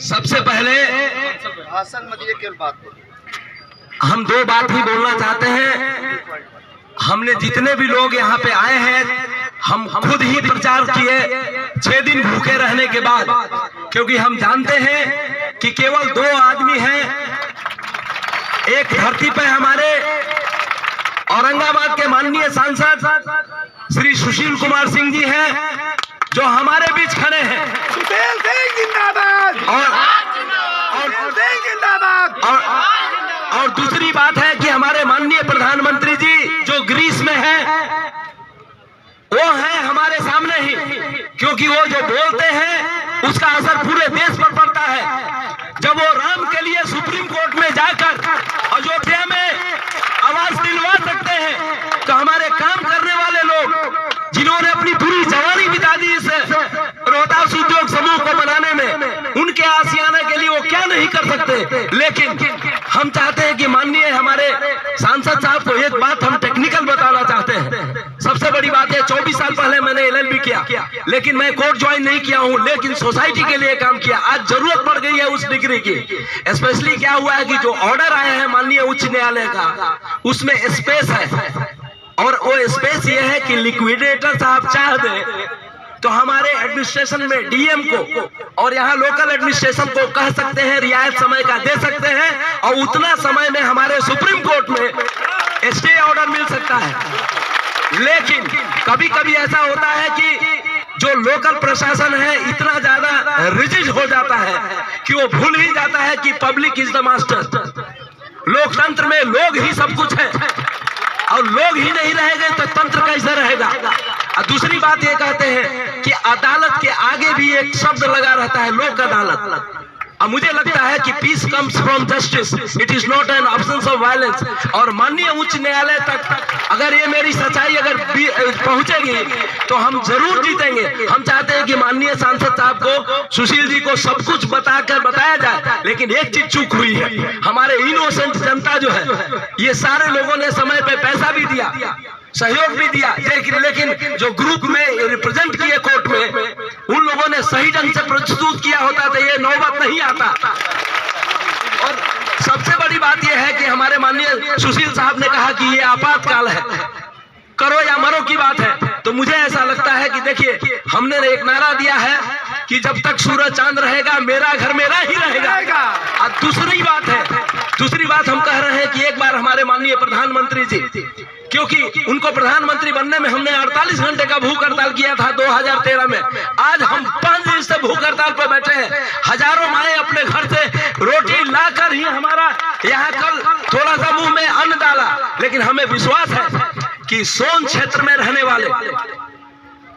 सबसे पहले भाषण मत ये केवल बात बोलिए। हम दो बात ही बोलना चाहते हैं। हमने जितने भी लोग यहाँ पे आए हैं, हम खुद ही प्रचार किए 6 दिन भूखे रहने के बाद, क्योंकि हम जानते हैं कि केवल 2 आदमी हैं। एक धरती पे हमारे औरंगाबाद के माननीय सांसद श्री सुशील कुमार सिंह जी हैं, जो हमारे बीच खड़े हैं। सुशील सिंह जिंदाबाद और दूसरी बात है कि हमारे माननीय प्रधानमंत्री जी जो ग्रीस में हैं, वो हैं हमारे सामने ही, क्योंकि वो जो बोलते हैं उसका असर पूरे देश पर पड़ता है। जब वो राम के लिए सुप्रीम कोर्ट में जाकर अयोध्या में आवाज दिलवा सकते हैं, तो हमारे काम करने वाले लोग जिन्होंने अपनी पूरी जवानी बिता दी इस रोहतास उद्योग समूह को बनाने में, उनके आशियाने के लिए वो क्या नहीं कर सकते। लेकिन हम चाहते हैं कि माननीय हमारे सांसद साहब को एक बात हम टेक्निकल बताना चाहते हैं। सबसे बड़ी बात है, 24 साल पहले मैंने LLB किया, लेकिन मैं कोर्ट ज्वाइन नहीं किया हूं, लेकिन सोसाइटी के लिए काम किया। आज जरूरत पड़ गई है उस डिग्री की। स्पेशली क्या हुआ है कि जो ऑर्डर आए हैं माननीय उच्च न्यायालय का, उसमें स्पेस है, और वो स्पेस ये है कि लिक्विडेटर साहब चाह दे तो हमारे एडमिनिस्ट्रेशन में DM को और यहाँ लोकल एडमिनिस्ट्रेशन को कह सकते हैं, रियायत समय का दे सकते हैं, और उतना समय में हमारे सुप्रीम कोर्ट में स्टे ऑर्डर मिल सकता है। लेकिन कभी कभी ऐसा होता है कि जो लोकल प्रशासन है इतना ज्यादा रिजिड हो जाता है कि वो भूल ही जाता है कि पब्लिक इज द मास्टर। लोकतंत्र में लोग ही सब कुछ है, और लोग ही नहीं रहेंगे तो तंत्र कैसे रहेगा। और दूसरी बात ये कहते हैं कि अदालत के आगे भी एक शब्द लगा रहता है, लोक अदालत। और मुझे लगता है कि peace comes from justice, it is not an absence of violence. और माननीय उच्च न्यायालय तक अगर ये मेरी सच्चाई अगर पहुंचेगी तो हम जरूर जीतेंगे। हम चाहते हैं कि माननीय सांसद साहब को, सुशील जी को सब कुछ बताया जाए, लेकिन एक चीज चूक हुई है। हमारे इनोसेंट जनता जो है, ये सारे लोगों ने समय पे पैसा भी दिया, सहयोग भी दिया, लेकिन जो ग्रुप में रिप्रेजेंट किए कोर्ट में, उन लोगों ने सही ढंग से प्रस्तुत किया होता तो ये नौबत नहीं आता। और सबसे बड़ी बात यह है कि हमारे माननीय सुशील साहब ने कहा कि ये आपातकाल है, करो या मरो की बात है। तो मुझे ऐसा लगता है कि देखिए, हमने एक नारा दिया है कि जब तक सूरज चांद रहेगा मेरा घर मेरा ही रहेगा। और दूसरी बात हम कह रहे हैं कि एक बार हमारे माननीय प्रधानमंत्री जी, क्योंकि उनको प्रधानमंत्री बनने में हमने 48 घंटे का भूख हड़ताल किया था 2013 में। आज हम 5 दिन से भूख हड़ताल पर बैठे हैं। हजारों माएं अपने घर से रोटी लाकर ही हमारा यहाँ कल थोड़ा सा मुंह में अन्न डाला। लेकिन हमें विश्वास है कि सोन क्षेत्र में रहने वाले,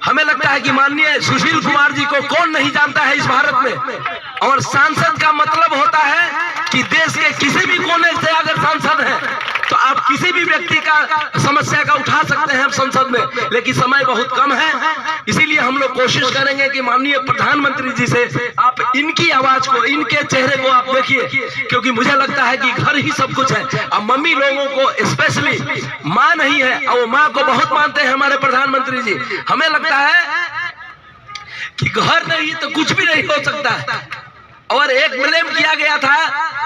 हमें लगता है कि माननीय सुशील कुमार जी को कौन नहीं जानता है इस भारत में। और सांसद का मतलब होता है कि देश के किसी भी कोने से अगर सांसद है तो आप किसी भी व्यक्ति का समस्या का उठा सकते हैं संसद में। लेकिन समय बहुत कम है, इसीलिए हम लोग कोशिश करेंगे कि माननीय प्रधानमंत्री जी से आप इनकी आवाज को, इनके चेहरे को आप देखिए, क्योंकि मुझे लगता है कि घर ही सब कुछ है। और मम्मी लोगों को स्पेशली माँ नहीं है, और वो माँ को बहुत मानते हैं हमारे प्रधानमंत्री जी। हमें लगता है कि घर नहीं तो कुछ भी नहीं हो सकता है। और एक ब्लेम किया गया था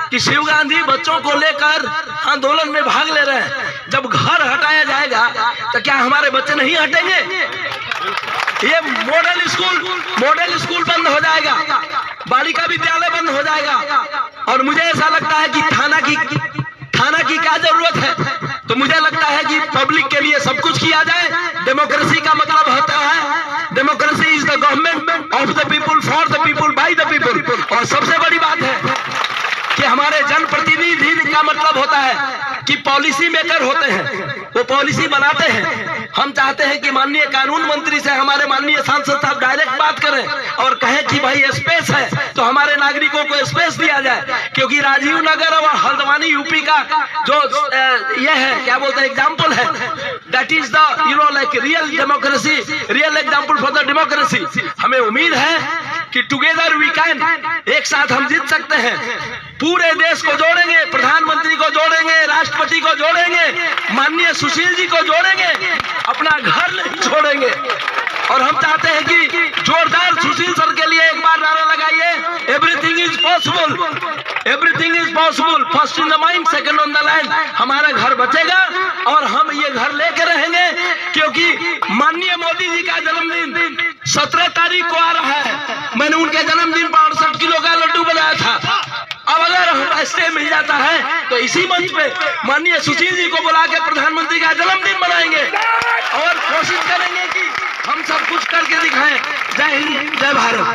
कि शिव गांधी बच्चों को लेकर आंदोलन में भाग ले रहे हैं। जब घर हटाया जाएगा तो क्या हमारे बच्चे नहीं हटेंगे? ये मॉडल स्कूल बंद हो जाएगा, बालिका विद्यालय बंद हो जाएगा। और मुझे ऐसा लगता है कि थाना की क्या जरूरत है। तो मुझे लगता है कि पब्लिक के लिए सब कुछ किया जाए। डेमोक्रेसी का मतलब होता है, democracy is the government of the people, for the people, by the people. और सबसे बड़ी बात है कि हमारे जनप्रतिनिधि का मतलब होता है कि पॉलिसी मेकर होते हैं, वो पॉलिसी बनाते हैं। हम चाहते हैं कि माननीय कानून मंत्री से हमारे माननीय सांसद साहब डायरेक्ट बात करें और कहें कि भाई स्पेस है तो हमारे नागरिकों को स्पेस दिया जाए। क्योंकि राजीव नगर और हल्द्वानी UP का जो ये है, क्या बोलते हैं, एग्जाम्पल है, that is the like real democracy, real example for the democracy. हमें उम्मीद है कि टुगेदर वी कैन, एक साथ हम जीत सकते हैं। पूरे देश को जोड़ेंगे, प्रधानमंत्री को जोड़ेंगे, राष्ट्रपति को जोड़ेंगे, माननीय सुशील जी को जोड़ेंगे, अपना घर नहीं छोड़ेंगे। और हम चाहते हैं कि जोरदार सुशील सर के लिए एक बार नारा लगाइए, everything is possible, everything is possible, first in the mind second on the land. हमारा घर बचेगा और हम ये घर लेके रहेंगे, क्योंकि माननीय मोदी जी का जन्मदिन 17 तारीख को आ रहा है। मैंने उनके जन्मदिन पर 68 किलो का लड्डू बनाया था। अब अगर हम स्टे मिल जाता है तो इसी मंच पे माननीय सुशील जी को बुला के प्रधानमंत्री का जन्मदिन मनाएंगे और कोशिश करेंगे कि हम सब कुछ करके दिखाएं। जय हिंद, जय भारत।